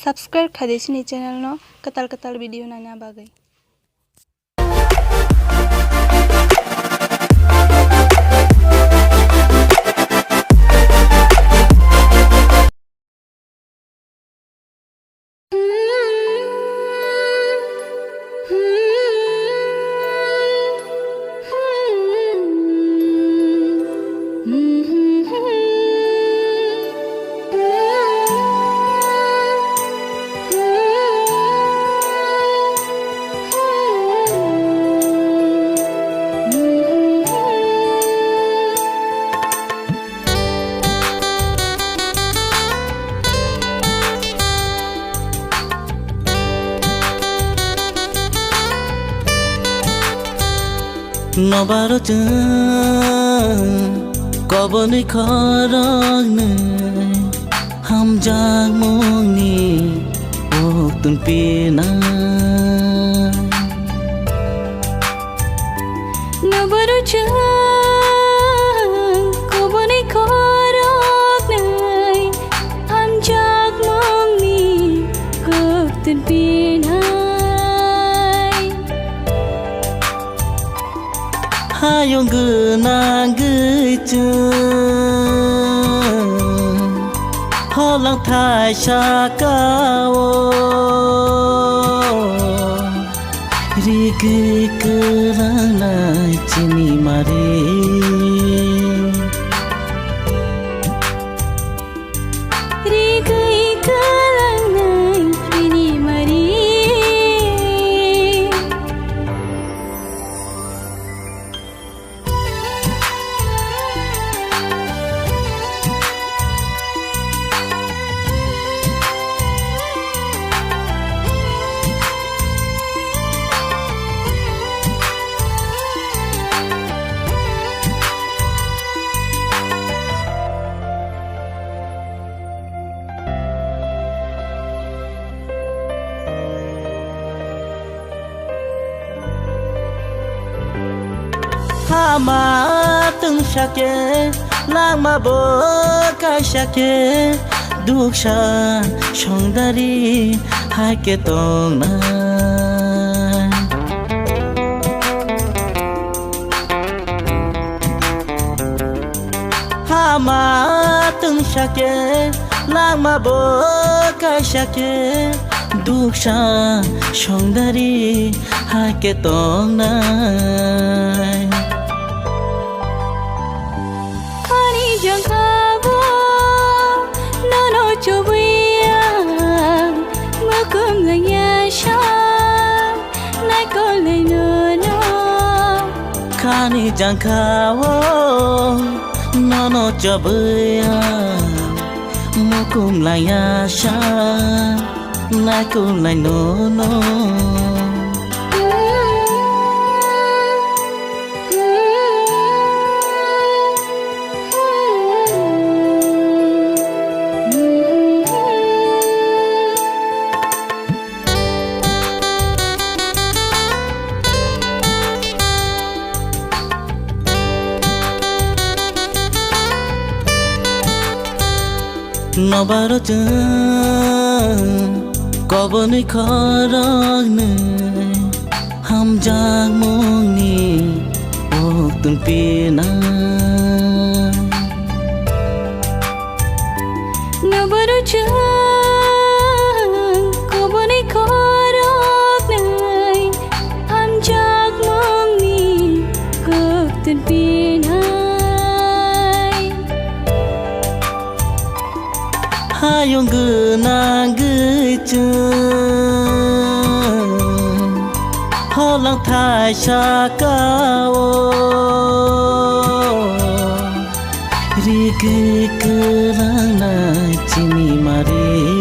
subscribe khade chini channel no katal video naina bagai. NOBARO CHWNG KOKBOROK ham jang moni ok tun pina NOBARO CHWNG KOKBOROK ham jang moni ok tun pina hayong genang gejeng holang thai shakawo rigi kerang nai chini mare Hama từng shake lang ma bo kai shake duk sha chong dari hai ke tong na Hama từng shake lang ma bo kai shake duk sha chong dari hai ke tong na Jang kabo nono chobuya makum lanya sha nai ko le no Kani jang kawo nono chobuya makum lanya sha nai ko le no NOBARO CHWNG KOKBOROK ham jang moni ok tun pina NOBARO CHWNG KOKBOROK ham jang moni ok tun pina hayong genang gejeng holang thai shakawo rigi kerang nai chini mare